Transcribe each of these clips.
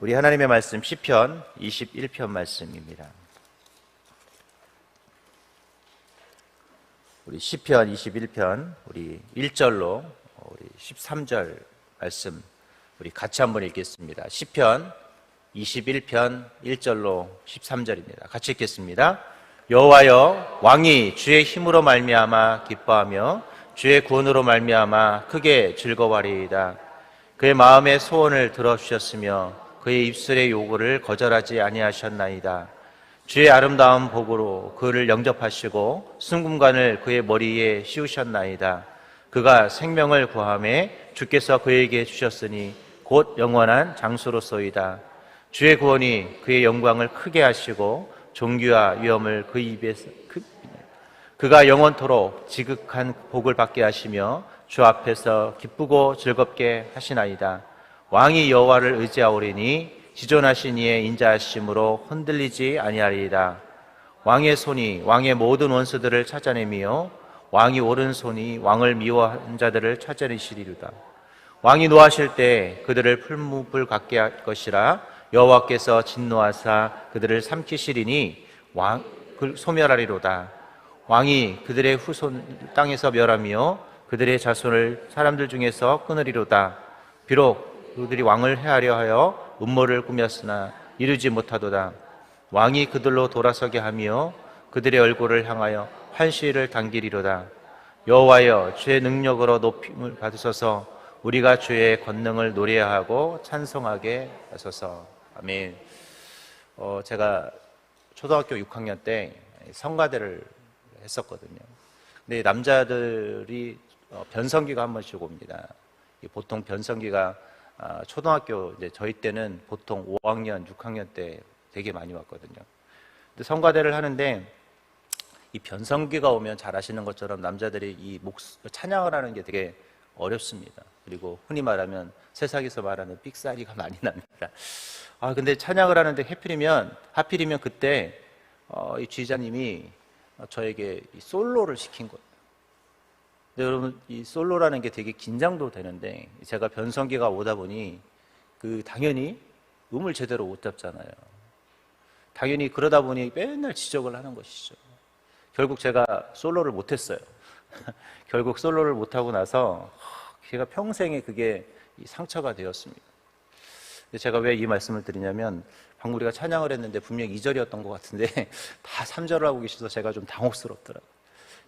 우리 하나님의 말씀 시편 21편 말씀입니다. 우리 시편 21편 우리 1절로 우리 13절 말씀 우리 같이 한번 읽겠습니다. 시편 21편 1절로 13절입니다. 같이 읽겠습니다. 여호와여, 왕이 주의 힘으로 말미암아 기뻐하며 주의 구원으로 말미암아 크게 즐거워하리이다. 그의 마음의 소원을 들어주셨으며 그의 입술의 요구를 거절하지 아니하셨나이다. 주의 아름다운 복으로 그를 영접하시고 순금관을 그의 머리에 씌우셨나이다. 그가 생명을 구하매 주께서 그에게 주셨으니 곧 영원한 장수로소이다. 주의 구원이 그의 영광을 크게 하시고 존귀와 위엄을 그 입에서 그가 영원토록 지극한 복을 받게 하시며 주 앞에서 기쁘고 즐겁게 하시나이다. 왕이 여호와를 의지하오리니 지존하신 이의 인자하심으로 흔들리지 아니하리이다. 왕의 손이 왕의 모든 원수들을 찾아내며 왕이 오른손이 왕을 미워한 자들을 찾아내시리로다. 왕이 노하실 때 그들을 풀무불 같게 할 것이라. 여호와께서 진노하사 그들을 삼키시리니 그를 소멸하리로다. 왕이 그들의 후손 땅에서 멸하며 그들의 자손을 사람들 중에서 끊으리로다. 비록 그들이 왕을 해하려 하여 음모를 꾸몄으나 이루지 못하도다. 왕이 그들로 돌아서게 하며 그들의 얼굴을 향하여 환시를 당기리로다. 여호와여, 주의 능력으로 높임을 받으소서. 우리가 주의 권능을 노래하고 찬송하게 하소서. 아멘. 제가 초등학교 6학년 때 성가대를 했었거든요. 근데 남자들이 변성기가 한 번씩 옵니다. 보통 변성기가 초등학교 이제 저희 때는 보통 5학년, 6학년 때 되게 많이 왔거든요. 근데 성가대를 하는데 이 변성기가 오면 잘 아시는 것처럼 남자들이 이 찬양을 하는 게 되게 어렵습니다. 그리고 흔히 말하면 세상에서 말하는 삑사리가 많이 납니다. 근데 찬양을 하는데 하필이면 그때 이 지휘자님이 저에게 이 솔로를 시킨 거예요. 근데 여러분, 이 솔로라는 게 되게 긴장도 되는데 제가 변성기가 오다 보니 당연히 음을 제대로 못 잡잖아요. 당연히 그러다 보니 맨날 지적을 하는 것이죠. 결국 제가 솔로를 못했어요. 결국 솔로를 못하고 나서 제가 평생에 그게 상처가 되었습니다. 제가 왜 이 말씀을 드리냐면 방금 우리가 찬양을 했는데 분명 2절이었던 것 같은데 다 3절을 하고 계셔서 제가 좀 당혹스럽더라고요.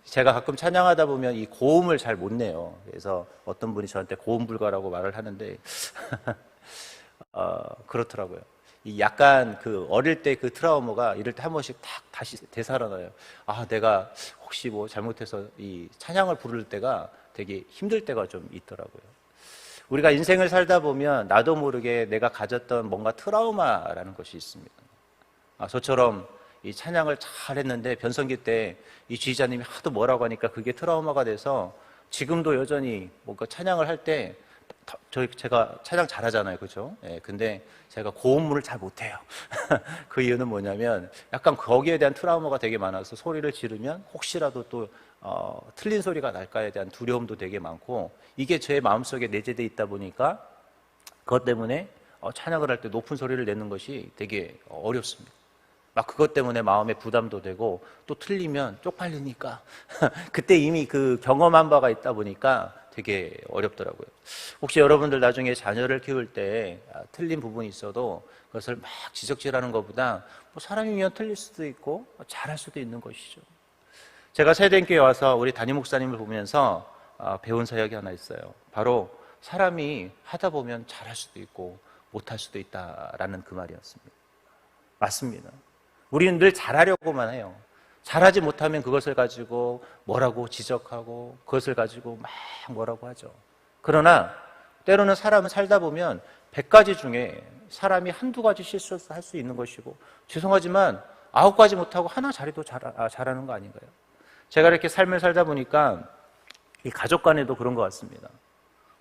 제가 가끔 찬양하다 보면 이 고음을 잘 못 내요. 그래서 어떤 분이 저한테 고음 불가라고 말을 하는데 그렇더라고요. 약간 어릴 때 그 트라우마가 이럴 때 한 번씩 탁 다시 되살아나요. 내가 혹시 뭐 잘못해서 이 찬양을 부를 때가 되게 힘들 때가 좀 있더라고요. 우리가 인생을 살다 보면 나도 모르게 내가 가졌던 뭔가 트라우마라는 것이 있습니다. 저처럼 이 찬양을 잘 했는데 변성기 때 이 지휘자님이 하도 뭐라고 하니까 그게 트라우마가 돼서 지금도 여전히 뭔가 찬양을 할 때 제가 찬양 잘하잖아요, 그렇죠? 근데 제가 고음을 잘 못해요. 그 이유는 뭐냐면 약간 거기에 대한 트라우마가 되게 많아서 소리를 지르면 혹시라도 또 틀린 소리가 날까에 대한 두려움도 되게 많고 이게 제 마음속에 내재되어 있다 보니까 그것 때문에 찬양을 할 때 높은 소리를 내는 것이 되게 어렵습니다. 막 그것 때문에 마음에 부담도 되고 또 틀리면 쪽팔리니까 그때 이미 그 경험한 바가 있다 보니까 되게 어렵더라고요. 혹시 여러분들 나중에 자녀를 키울 때 틀린 부분이 있어도 그것을 막 지적질하는 것보다 사람이면 틀릴 수도 있고 잘할 수도 있는 것이죠. 제가 세대교회 와서 우리 담임 목사님을 보면서 배운 사역이 하나 있어요. 바로 사람이 하다 보면 잘할 수도 있고 못할 수도 있다라는 그 말이었습니다. 맞습니다. 우리는 늘 잘하려고만 해요. 잘하지 못하면 그것을 가지고 뭐라고 지적하고 그것을 가지고 막 뭐라고 하죠. 그러나 때로는 사람은 살다 보면 100가지 중에 사람이 한두 가지 실수를 할 수 있는 것이고 죄송하지만 9가지 못하고 하나 잘해도 잘하는 거 아닌가요? 제가 이렇게 삶을 살다 보니까 이 가족 간에도 그런 것 같습니다.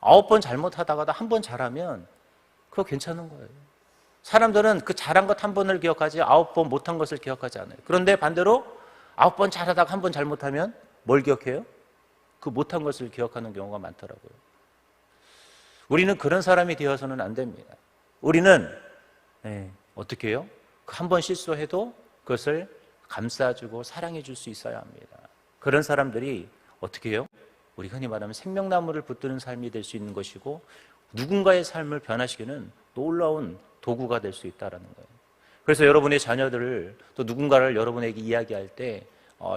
9번 잘못하다가도 한 번 잘하면 그거 괜찮은 거예요. 사람들은 그 잘한 것 한 번을 기억하지 9번 못한 것을 기억하지 않아요. 그런데 반대로 9번 잘하다가 한 번 잘못하면 뭘 기억해요? 그 못한 것을 기억하는 경우가 많더라고요. 우리는 그런 사람이 되어서는 안 됩니다. 우리는 어떻게 해요? 한 번 실수해도 그것을 감싸주고 사랑해 줄 수 있어야 합니다. 그런 사람들이 어떻게 해요? 우리 흔히 말하면 생명나무를 붙드는 삶이 될 수 있는 것이고 누군가의 삶을 변화시키는 놀라운 도구가 될 수 있다는 거예요. 그래서 여러분의 자녀들을 또 누군가를 여러분에게 이야기할 때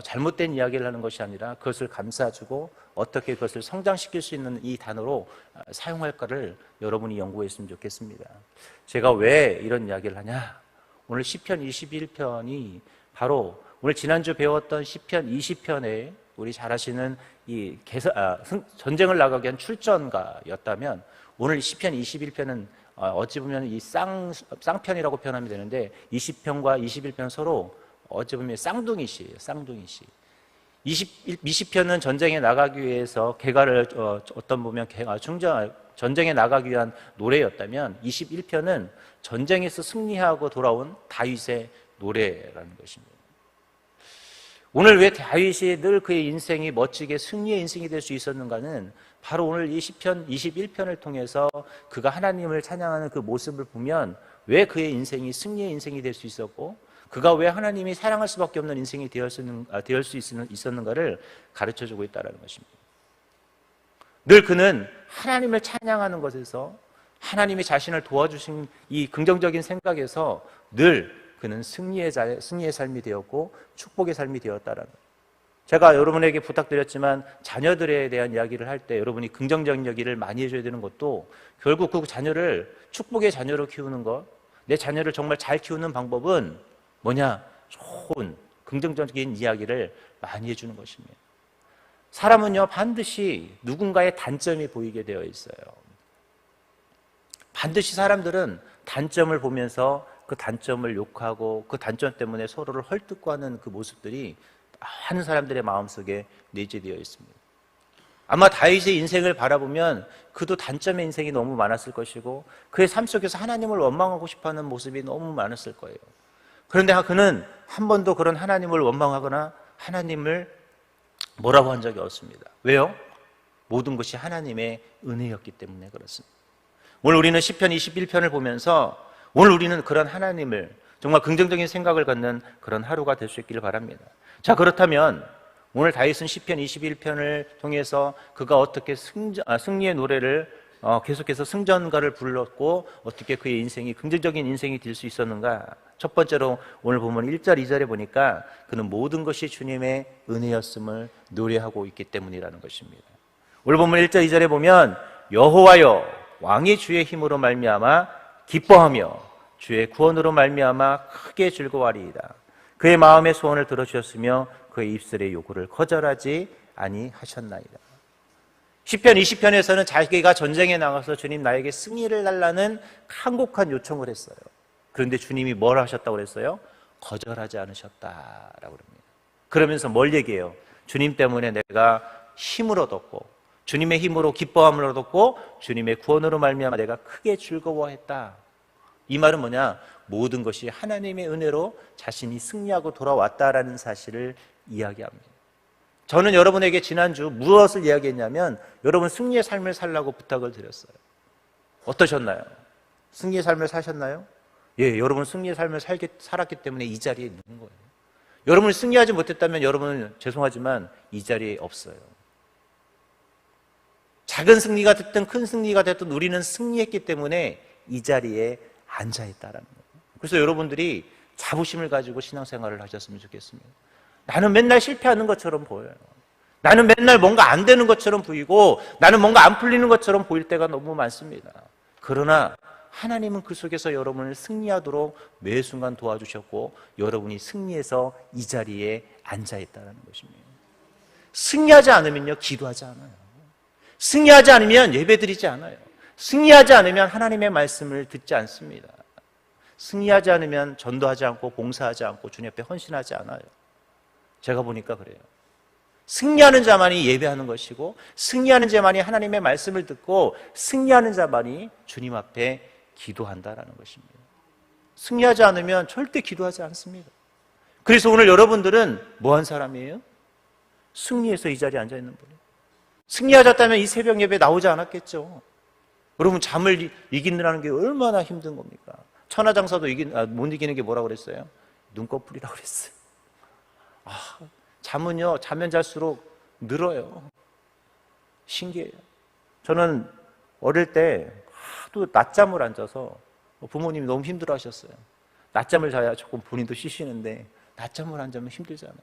잘못된 이야기를 하는 것이 아니라 그것을 감싸주고 어떻게 그것을 성장시킬 수 있는 이 단어로 사용할까를 여러분이 연구했으면 좋겠습니다. 제가 왜 이런 이야기를 하냐? 오늘 시편 21편이 바로 오늘 지난주 배웠던 시편 20편에 우리 잘 아시는 이 전쟁을 나가기 위한 출전가였다면 오늘 시편 21편은 어찌 보면 이 쌍편이라고 표현하면 되는데 20편과 21편 서로 어찌 보면 쌍둥이시예요. 쌍둥이시. 20편은 전쟁에 나가기 위해서 어떤 보면 전쟁에 나가기 위한 노래였다면 21편은 전쟁에서 승리하고 돌아온 다윗의 노래라는 것입니다. 오늘 왜 다윗이 늘 그의 인생이 멋지게 승리의 인생이 될 수 있었는가는 바로 오늘 이 시편 21편을 통해서 그가 하나님을 찬양하는 그 모습을 보면 왜 그의 인생이 승리의 인생이 될 수 있었고 그가 왜 하나님이 사랑할 수밖에 없는 인생이 되을 수 있었는가를 가르쳐주고 있다는 것입니다. 늘 그는 하나님을 찬양하는 것에서 하나님이 자신을 도와주신 이 긍정적인 생각에서 늘 그는 승리의 삶이 되었고 축복의 삶이 되었다는 거예요. 제가 여러분에게 부탁드렸지만 자녀들에 대한 이야기를 할 때 여러분이 긍정적인 얘기를 많이 해줘야 되는 것도 결국 그 자녀를 축복의 자녀로 키우는 것, 내 자녀를 정말 잘 키우는 방법은 뭐냐? 좋은 긍정적인 이야기를 많이 해주는 것입니다. 사람은요 반드시 누군가의 단점이 보이게 되어 있어요. 반드시 사람들은 단점을 보면서 그 단점을 욕하고 그 단점 때문에 서로를 헐뜯고하는 그 모습들이 많은 사람들의 마음속에 내재되어 있습니다. 아마 다윗의 인생을 바라보면 그도 단점의 인생이 너무 많았을 것이고 그의 삶 속에서 하나님을 원망하고 싶어하는 모습이 너무 많았을 거예요. 그런데 그는 한 번도 그런 하나님을 원망하거나 하나님을 뭐라고 한 적이 없습니다. 왜요? 모든 것이 하나님의 은혜였기 때문에 그렇습니다. 오늘 우리는 시편 21편을 보면서 오늘 우리는 그런 하나님을 정말 긍정적인 생각을 갖는 그런 하루가 될 수 있기를 바랍니다. 자, 그렇다면 오늘 다윗은 시편 21편을 통해서 그가 어떻게 승리의 노래를 계속해서 승전가를 불렀고 어떻게 그의 인생이 긍정적인 인생이 될 수 있었는가? 첫 번째로 오늘 보면 1절, 2절에 보니까 그는 모든 것이 주님의 은혜였음을 노래하고 있기 때문이라는 것입니다. 오늘 보면 1절, 2절에 보면 여호와여 왕이 주의 힘으로 말미암아 기뻐하며 주의 구원으로 말미암아 크게 즐거워하리이다. 그의 마음의 소원을 들어주셨으며 그의 입술의 요구를 거절하지 아니하셨나이다. 시편 20편에서는 자기가 전쟁에 나가서 주님 나에게 승리를 달라는 간곡한 요청을 했어요. 그런데 주님이 뭘 하셨다고 그랬어요? 거절하지 않으셨다라고 합니다. 그러면서 뭘 얘기해요? 주님 때문에 내가 힘을 얻었고 주님의 힘으로 기뻐함을 얻었고 주님의 구원으로 말미암아 내가 크게 즐거워했다. 이 말은 뭐냐? 모든 것이 하나님의 은혜로 자신이 승리하고 돌아왔다라는 사실을 이야기합니다. 저는 여러분에게 지난주 무엇을 이야기했냐면 여러분 승리의 삶을 살라고 부탁을 드렸어요. 어떠셨나요? 승리의 삶을 사셨나요? 예, 여러분 승리의 삶을 살았기 때문에 이 자리에 있는 거예요. 여러분이 승리하지 못했다면 여러분은 죄송하지만 이 자리에 없어요. 작은 승리가 됐든 큰 승리가 됐든 우리는 승리했기 때문에 이 자리에 앉아있다라는 거예요. 그래서 여러분들이 자부심을 가지고 신앙생활을 하셨으면 좋겠습니다. 나는 맨날 실패하는 것처럼 보여요. 나는 맨날 뭔가 안 되는 것처럼 보이고 나는 뭔가 안 풀리는 것처럼 보일 때가 너무 많습니다. 그러나 하나님은 그 속에서 여러분을 승리하도록 매 순간 도와주셨고 여러분이 승리해서 이 자리에 앉아있다는 것입니다. 승리하지 않으면요 기도하지 않아요. 승리하지 않으면 예배드리지 않아요. 승리하지 않으면 하나님의 말씀을 듣지 않습니다. 승리하지 않으면 전도하지 않고 봉사하지 않고 주님 앞에 헌신하지 않아요. 제가 보니까 그래요. 승리하는 자만이 예배하는 것이고 승리하는 자만이 하나님의 말씀을 듣고 승리하는 자만이 주님 앞에 기도한다라는 것입니다. 승리하지 않으면 절대 기도하지 않습니다. 그래서 오늘 여러분들은 뭐한 사람이에요? 승리해서 이 자리에 앉아있는 분이에요. 승리하셨다면 이 새벽 예배 나오지 않았겠죠. 여러분 잠을 이기느라는 게 얼마나 힘든 겁니까? 천하장사도 못 이기는 게 뭐라고 그랬어요? 눈꺼풀이라고 그랬어요. 잠은요, 자면 잘수록 늘어요. 신기해요. 저는 어릴 때 하도 낮잠을 안 자서 부모님이 너무 힘들어 하셨어요. 낮잠을 자야 조금 본인도 쉬시는데 낮잠을 안 자면 힘들잖아요.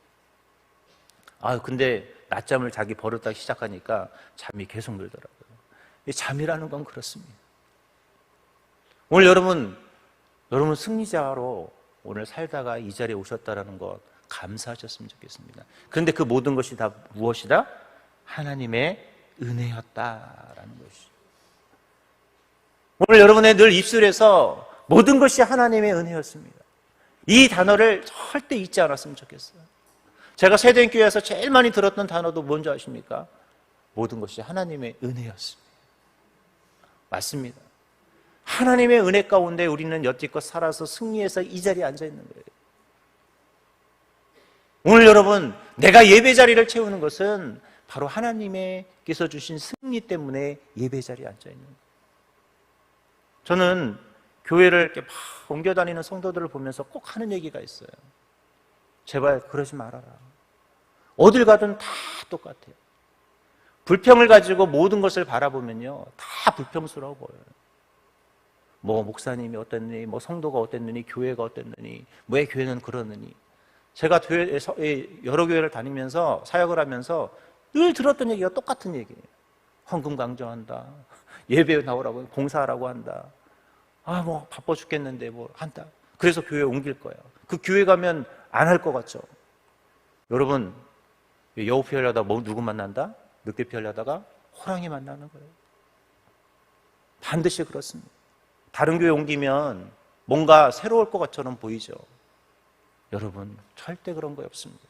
근데 낮잠을 자기 버릇하기 시작하니까 잠이 계속 늘더라고요. 잠이라는 건 그렇습니다. 오늘 여러분 승리자로 오늘 살다가 이 자리에 오셨다는 것 감사하셨으면 좋겠습니다. 그런데 그 모든 것이 다 무엇이다? 하나님의 은혜였다라는 것이죠. 오늘 여러분의 늘 입술에서 모든 것이 하나님의 은혜였습니다. 이 단어를 절대 잊지 않았으면 좋겠어요. 제가 세대교회에서 제일 많이 들었던 단어도 뭔지 아십니까? 모든 것이 하나님의 은혜였습니다. 맞습니다. 하나님의 은혜 가운데 우리는 여태껏 살아서 승리해서 이 자리에 앉아 있는 거예요. 오늘 여러분, 내가 예배 자리를 채우는 것은 바로 하나님께서 주신 승리 때문에 예배 자리에 앉아 있는 거예요. 저는 교회를 이렇게 막 옮겨 다니는 성도들을 보면서 꼭 하는 얘기가 있어요. 제발 그러지 말아라. 어딜 가든 다 똑같아요. 불평을 가지고 모든 것을 바라보면요, 다 불평스러워 보여요. 목사님이 어땠느니, 성도가 어땠느니, 교회가 어땠느니, 왜 교회는 그러느니. 제가 여러 교회를 다니면서 사역을 하면서 늘 들었던 얘기가 똑같은 얘기예요. 헌금 강조한다. 예배 나오라고, 봉사하라고 한다. 바빠 죽겠는데 한다. 그래서 교회 옮길 거야. 그 교회 가면 안 할 것 같죠? 여러분, 여우 피하려다가 누구 만난다? 늑대 피하려다가 호랑이 만나는 거예요. 반드시 그렇습니다. 다른 교회 옮기면 뭔가 새로울 것처럼 보이죠. 여러분, 절대 그런 거 없습니다.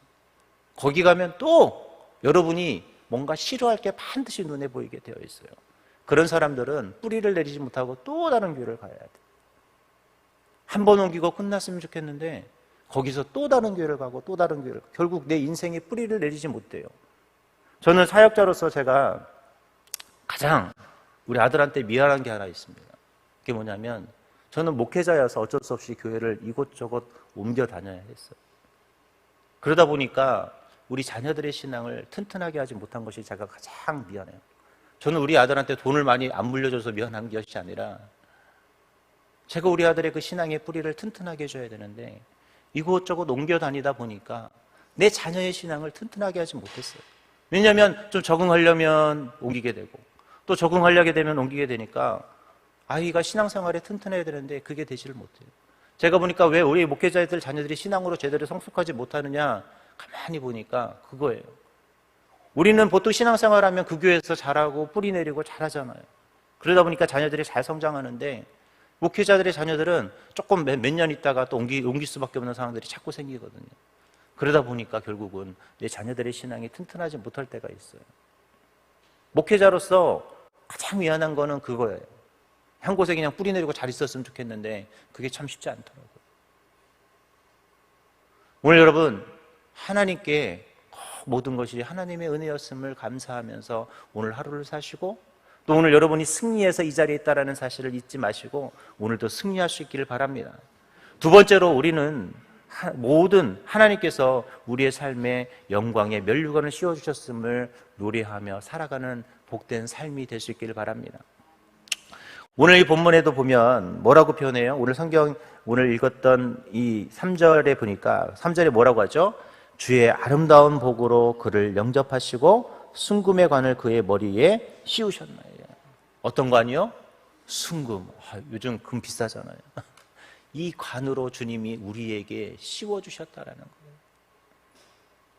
거기 가면 또 여러분이 뭔가 싫어할 게 반드시 눈에 보이게 되어 있어요. 그런 사람들은 뿌리를 내리지 못하고 또 다른 교회를 가야 돼요. 한 번 옮기고 끝났으면 좋겠는데 거기서 또 다른 교회를 가고 또 다른 교회를 가고 결국 내 인생에 뿌리를 내리지 못해요. 저는 사역자로서 제가 가장 우리 아들한테 미안한 게 하나 있습니다. 그게 뭐냐면 저는 목회자여서 어쩔 수 없이 교회를 이곳저곳 옮겨 다녀야 했어요. 그러다 보니까 우리 자녀들의 신앙을 튼튼하게 하지 못한 것이 제가 가장 미안해요. 저는 우리 아들한테 돈을 많이 안 물려줘서 미안한 것이 아니라 제가 우리 아들의 그 신앙의 뿌리를 튼튼하게 해줘야 되는데 이곳저곳 옮겨 다니다 보니까 내 자녀의 신앙을 튼튼하게 하지 못했어요. 왜냐하면 좀 적응하려면 옮기게 되고 또 적응하려게 되면 옮기게 되니까 아이가 신앙생활에 튼튼해야 되는데 그게 되지를 못해요. 제가 보니까 왜 우리 목회자들 자녀들이 신앙으로 제대로 성숙하지 못하느냐 가만히 보니까 그거예요. 우리는 보통 신앙생활하면 그 교회에서 잘하고 뿌리 내리고 잘하잖아요. 그러다 보니까 자녀들이 잘 성장하는데 목회자들의 자녀들은 조금 몇 년 있다가 또 옮길 수밖에 없는 상황들이 자꾸 생기거든요. 그러다 보니까 결국은 내 자녀들의 신앙이 튼튼하지 못할 때가 있어요. 목회자로서 가장 미안한 거는 그거예요. 한 곳에 그냥 뿌리 내리고 잘 있었으면 좋겠는데 그게 참 쉽지 않더라고요. 오늘 여러분, 하나님께 모든 것이 하나님의 은혜였음을 감사하면서 오늘 하루를 사시고 또 오늘 여러분이 승리해서 이 자리에 있다는 사실을 잊지 마시고 오늘도 승리할 수 있기를 바랍니다. 두 번째로 우리는 모든 하나님께서 우리의 삶에 영광의 면류관을 씌워주셨음을 노래하며 살아가는 복된 삶이 될 수 있기를 바랍니다. 오늘 이 본문에도 보면 뭐라고 표현해요? 오늘 성경 오늘 읽었던 이 3절에 보니까 3절에 뭐라고 하죠? 주의 아름다운 복으로 그를 영접하시고 순금의 관을 그의 머리에 씌우셨나요? 어떤 관이요? 순금. 요즘 금 비싸잖아요. 이 관으로 주님이 우리에게 씌워주셨다라는 거예요.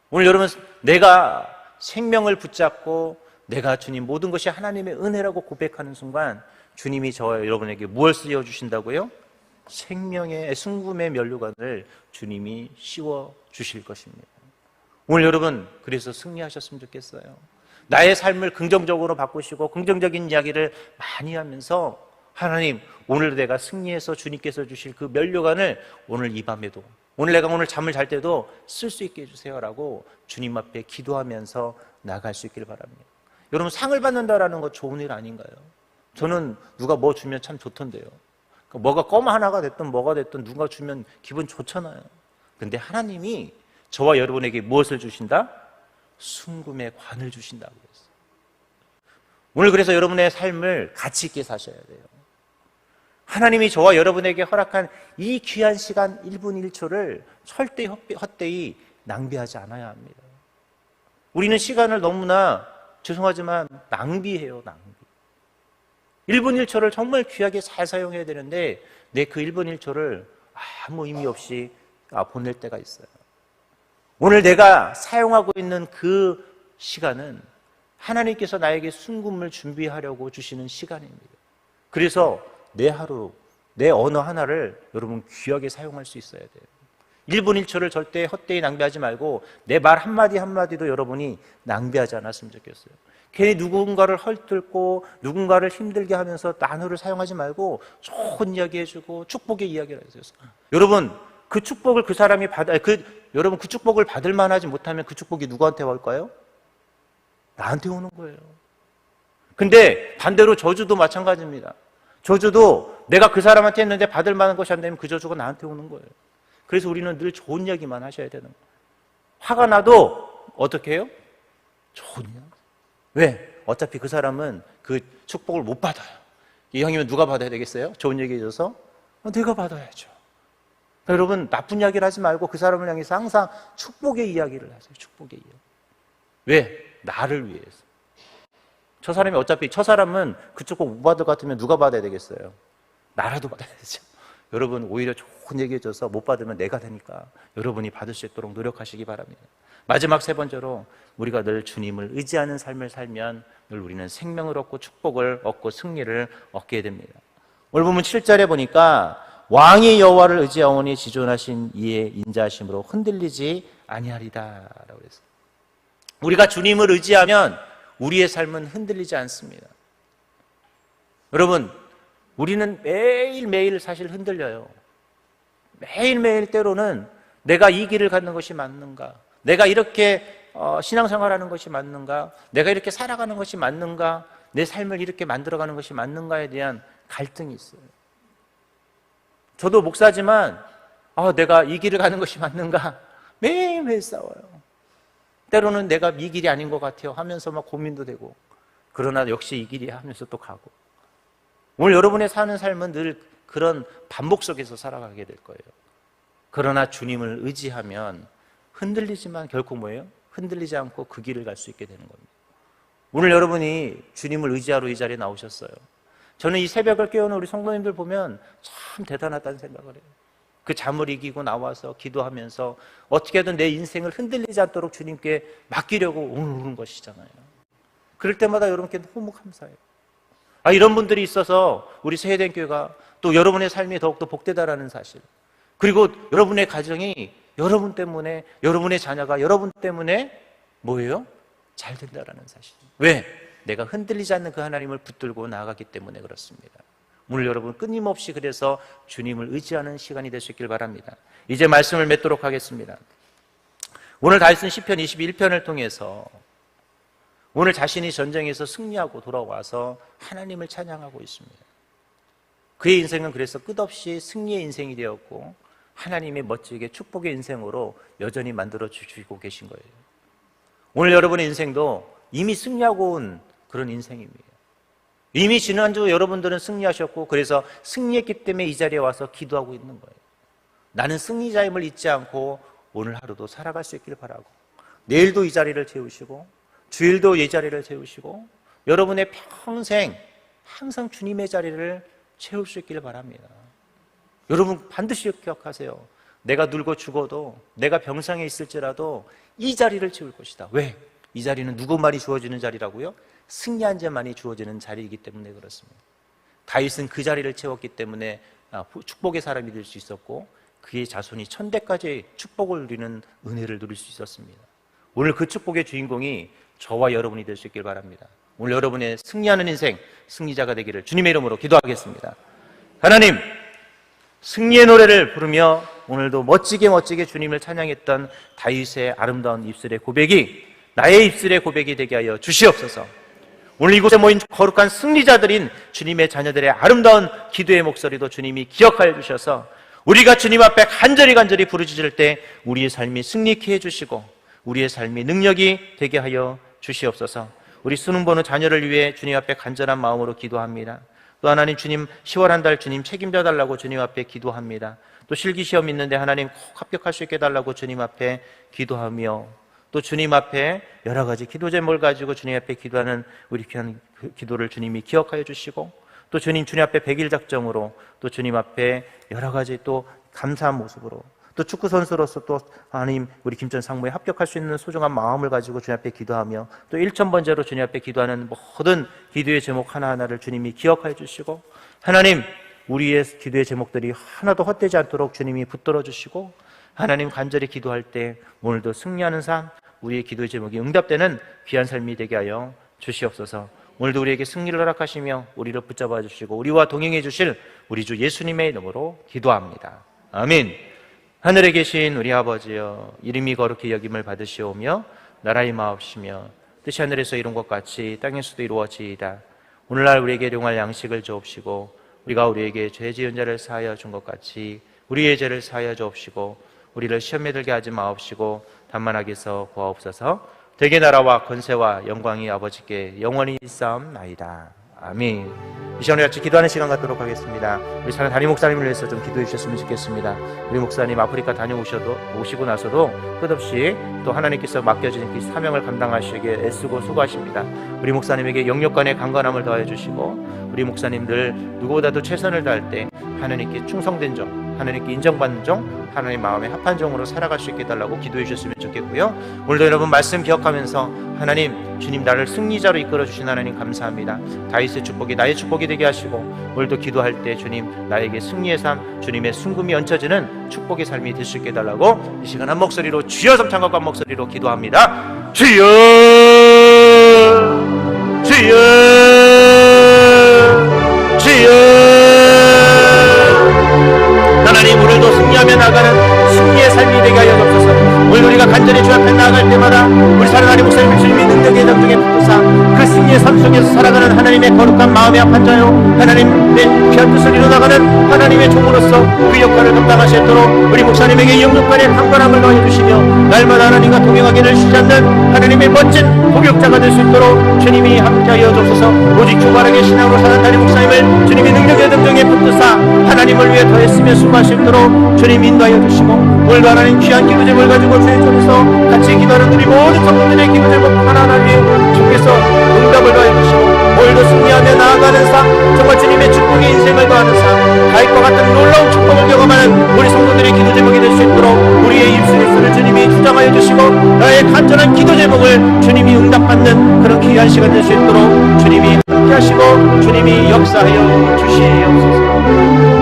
오늘 여러분, 내가 생명을 붙잡고 내가 주님 모든 것이 하나님의 은혜라고 고백하는 순간 주님이 저와 여러분에게 무엇을 씌워주신다고요? 생명의 순금의 면류관을 주님이 씌워주실 것입니다. 오늘 여러분, 그래서 승리하셨으면 좋겠어요. 나의 삶을 긍정적으로 바꾸시고 긍정적인 이야기를 많이 하면서 하나님, 오늘 내가 승리해서 주님께서 주실 그 면류관을 오늘 이 밤에도 오늘 내가 오늘 잠을 잘 때도 쓸 수 있게 해주세요라고 주님 앞에 기도하면서 나갈 수 있기를 바랍니다. 여러분, 상을 받는다라는 거 좋은 일 아닌가요? 저는 누가 뭐 주면 참 좋던데요. 뭐가 껌 하나가 됐든 뭐가 됐든 누가 주면 기분 좋잖아요. 근데 하나님이 저와 여러분에게 무엇을 주신다? 순금의 관을 주신다고 했어요. 오늘 그래서 여러분의 삶을 가치 있게 사셔야 돼요. 하나님이 저와 여러분에게 허락한 이 귀한 시간 1분 1초를 절대 헛되이 낭비하지 않아야 합니다. 우리는 시간을 너무나 죄송하지만 낭비해요. 낭비. 1분 1초를 정말 귀하게 잘 사용해야 되는데 내 그 1분 1초를 아무 의미 없이 보낼 때가 있어요. 오늘 내가 사용하고 있는 그 시간은 하나님께서 나에게 순금을 준비하려고 주시는 시간입니다. 그래서 내 하루, 내 언어 하나를 여러분 귀하게 사용할 수 있어야 돼요. 1분 1초를 절대 헛되이 낭비하지 말고 내 말 한마디 한마디도 여러분이 낭비하지 않았으면 좋겠어요. 괜히 누군가를 헐뜯고 누군가를 힘들게 하면서 단어를 사용하지 말고 좋은 이야기 해주고 축복의 이야기를 해주세요. 여러분 그 축복을 그 사람이 여러분 그 축복을 받을 만하지 못하면 그 축복이 누구한테 올까요? 나한테 오는 거예요. 근데 반대로 저주도 마찬가지입니다. 저주도 내가 그 사람한테 했는데 받을 만한 것이 안 되면 그 저주가 나한테 오는 거예요. 그래서 우리는 늘 좋은 이야기만 하셔야 되는 거예요. 화가 나도 어떻게 해요? 좋은 이야기. 왜? 어차피 그 사람은 그 축복을 못 받아요. 이 형이면 누가 받아야 되겠어요? 좋은 얘기 해줘서? 내가 받아야죠. 그러니까 여러분 나쁜 이야기를 하지 말고 그 사람을 향해서 항상 축복의 이야기를 하세요. 축복의 이야기. 왜? 나를 위해서. 저 사람이 어차피 저 사람은 그 축복 못 받을 것 같으면 누가 받아야 되겠어요? 나라도 받아야죠. 여러분 오히려 좋은 얘기 해줘서 못 받으면 내가 되니까 여러분이 받을 수 있도록 노력하시기 바랍니다. 마지막 세 번째로 우리가 늘 주님을 의지하는 삶을 살면 늘 우리는 생명을 얻고 축복을 얻고 승리를 얻게 됩니다. 오늘 보면 7절에 보니까 왕이 여호와를 의지하오니 지존하신 이의 인자하심으로 흔들리지 아니하리다 라고 그랬어요. 우리가 주님을 의지하면 우리의 삶은 흔들리지 않습니다. 여러분 우리는 매일매일 사실 흔들려요. 매일매일 때로는 내가 이 길을 가는 것이 맞는가? 내가 이렇게 신앙생활하는 것이 맞는가? 내가 이렇게 살아가는 것이 맞는가? 내 삶을 이렇게 만들어가는 것이 맞는가에 대한 갈등이 있어요. 저도 목사지만 내가 이 길을 가는 것이 맞는가? 매일매일 싸워요. 때로는 내가 이 길이 아닌 것 같아요 하면서 막 고민도 되고 그러나 역시 이 길이야 하면서 또 가고 오늘 여러분의 사는 삶은 늘 그런 반복 속에서 살아가게 될 거예요. 그러나 주님을 의지하면 흔들리지만 결코 뭐예요? 흔들리지 않고 그 길을 갈 수 있게 되는 겁니다. 오늘 여러분이 주님을 의지하러 이 자리에 나오셨어요. 저는 이 새벽을 깨우는 우리 성도님들 보면 참 대단하다는 생각을 해요. 그 잠을 이기고 나와서 기도하면서 어떻게든 내 인생을 흔들리지 않도록 주님께 맡기려고 오는 것이잖아요. 그럴 때마다 여러분께 너무 감사해요. 이런 분들이 있어서 우리 세해된 교회가 또 여러분의 삶이 더욱더 복되다라는 사실, 그리고 여러분의 가정이 여러분 때문에, 여러분의 자녀가 여러분 때문에 뭐예요? 잘 된다라는 사실. 왜? 내가 흔들리지 않는 그 하나님을 붙들고 나아가기 때문에 그렇습니다. 오늘 여러분 끊임없이 그래서 주님을 의지하는 시간이 될 수 있길 바랍니다. 이제 말씀을 맺도록 하겠습니다. 오늘 다윗은 시편 21편을 통해서 오늘 자신이 전쟁에서 승리하고 돌아와서 하나님을 찬양하고 있습니다. 그의 인생은 그래서 끝없이 승리의 인생이 되었고 하나님의 멋지게 축복의 인생으로 여전히 만들어 주시고 계신 거예요. 오늘 여러분의 인생도 이미 승리하고 온 그런 인생입니다. 이미 지난주 여러분들은 승리하셨고 그래서 승리했기 때문에 이 자리에 와서 기도하고 있는 거예요. 나는 승리자임을 잊지 않고 오늘 하루도 살아갈 수 있길 바라고 내일도 이 자리를 채우시고 주일도 이 자리를 채우시고 여러분의 평생 항상 주님의 자리를 채울 수 있길 바랍니다. 여러분 반드시 기억하세요. 내가 늙어 죽어도 내가 병상에 있을지라도 이 자리를 채울 것이다. 왜? 이 자리는 누구만이 주어지는 자리라고요? 승리한 자만이 주어지는 자리이기 때문에 그렇습니다. 다윗은 그 자리를 채웠기 때문에 축복의 사람이 될 수 있었고 그의 자손이 천대까지 축복을 누리는 은혜를 누릴 수 있었습니다. 오늘 그 축복의 주인공이 저와 여러분이 될 수 있길 바랍니다. 오늘 여러분의 승리하는 인생, 승리자가 되기를 주님의 이름으로 기도하겠습니다. 하나님, 승리의 노래를 부르며 오늘도 멋지게 주님을 찬양했던 다윗의 아름다운 입술의 고백이 나의 입술의 고백이 되게 하여 주시옵소서. 오늘 이곳에 모인 거룩한 승리자들인 주님의 자녀들의 아름다운 기도의 목소리도 주님이 기억하여 주셔서 우리가 주님 앞에 간절히 부르짖을 때 우리의 삶이 승리케 해주시고 우리의 삶이 능력이 되게 하여 주시옵소서. 우리 수능 보는 자녀를 위해 주님 앞에 간절한 마음으로 기도합니다. 또 하나님, 주님 10월 한 달 주님 책임져 달라고 주님 앞에 기도합니다. 또 실기시험 있는데 하나님 꼭 합격할 수 있게 해달라고 주님 앞에 기도하며, 또 주님 앞에 여러 가지 기도 제목을 가지고 주님 앞에 기도하는 우리 귀한 기도를 주님이 기억하여 주시고, 또 주님 앞에 100일 작정으로, 또 주님 앞에 여러 가지 또 감사한 모습으로, 또 축구 선수로서 또 하나님 우리 김천 상무에 합격할 수 있는 소중한 마음을 가지고 주님 앞에 기도하며, 또 1000번째로 주님 앞에 기도하는 모든 기도의 제목 하나하나를 주님이 기억하여 주시고, 하나님 우리의 기도의 제목들이 하나도 헛되지 않도록 주님이 붙들어 주시고, 하나님 간절히 기도할 때 오늘도 승리하는 삶, 우리의 기도의 제목이 응답되는 귀한 삶이 되게 하여 주시옵소서. 오늘도 우리에게 승리를 허락하시며 우리를 붙잡아 주시고 우리와 동행해 주실 우리 주 예수님의 이름으로 기도합니다. 아멘. 하늘에 계신 우리 아버지여, 이름이 거룩히 여김을 받으시오며 나라의 마옵시며 뜻이 하늘에서 이룬 것 같이 땅에서도 이루어지이다. 오늘날 우리에게 일용할 양식을 주옵시고 우리가 우리에게 죄 지은 자를 사하여 준 것 같이 우리의 죄를 사하여 주옵시고 우리를 시험에 들게 하지 마옵시고 다만 악에서 구하옵소서. 대개 나라와 권세와 영광이 아버지께 영원히 있사옵나이다. 아멘. 이 시간에 같이 기도하는 시간 갖도록 하겠습니다. 우리 사랑 담임 목사님을 위해서 좀 기도해 주셨으면 좋겠습니다. 우리 목사님 아프리카 다녀오시고 나서도 끝없이 또 하나님께서 맡겨주신 그 사명을 감당하시기에 애쓰고 수고하십니다. 우리 목사님에게 영육간의 강건함을 더해 주시고, 우리 목사님들 누구보다도 최선을 다할 때 하나님께 충성된 종, 하나님께 인정받는 종, 하나님 마음에 합한 종으로 살아갈 수 있게 해달라고 기도해 주셨으면 좋겠고요. 오늘도 여러분 말씀 기억하면서 하나님, 주님 나를 승리자로 이끌어 주신 하나님 감사합니다. 다윗의 축복이 나의 축복이 되게 하시고, 오늘도 기도할 때 주님 나에게 승리의 삶, 주님의 순금이 얹혀지는 축복의 삶이 될 수 있게 해달라고 이 시간 한 목소리로 주여 성창과 한 목소리로 기도합니다. 주여 주여 주여. 하나님, 오늘도 승리하며 나가는 승리의 삶이 되게 하여 주옵소서. 오늘 우리가 간절히 주 앞에 나아갈 때마다 우리 사랑하는 목사님 주님이 능력의 담중에 붙으사 그 승리의 삶 속에서 살아가는 하나님의 거룩한 마음의 합한 자요, 하나님의 귀한 뜻을 이루어나가는 하나님의 종으로서 그 역할을 감당하시도록 우리 목사님에게 영육간의 강건함을 더해주시며 날마다 하나님과 동행하기를 쉬지 않는 하나님의 멋진 복역자가 될 수 있도록 주님이 함께하여 주옵소서. 오직 주바르게 신앙으로 사는 다리 목사님을 주님이 능력의 담중에 붙으사 하나님을 위해 더했으며 수고할 수 있도록 주님 인도하여 주시고, 오늘도 하나님 귀한 기도 제목을 가지고 주의 손에서 같이 기도하는 우리 모든 성도들의 기도 제목 하나하나 위에 주께서 응답을 더해 주시고, 오늘도 승리하며 나아가는 삶, 정말 주님의 축복의 인생을 더하는 삶, 다윗과 같은 놀라운 축복을 경험하는 우리 성도들의 기도 제목이 될 수 있도록 우리의 입술을 주님이 주장하여 주시고, 나의 간절한 기도 제목을 주님이 응답받는 그런 귀한 시간 될 수 있도록 주님이 함께 하시고 주님이 역사하여 주시옵소서.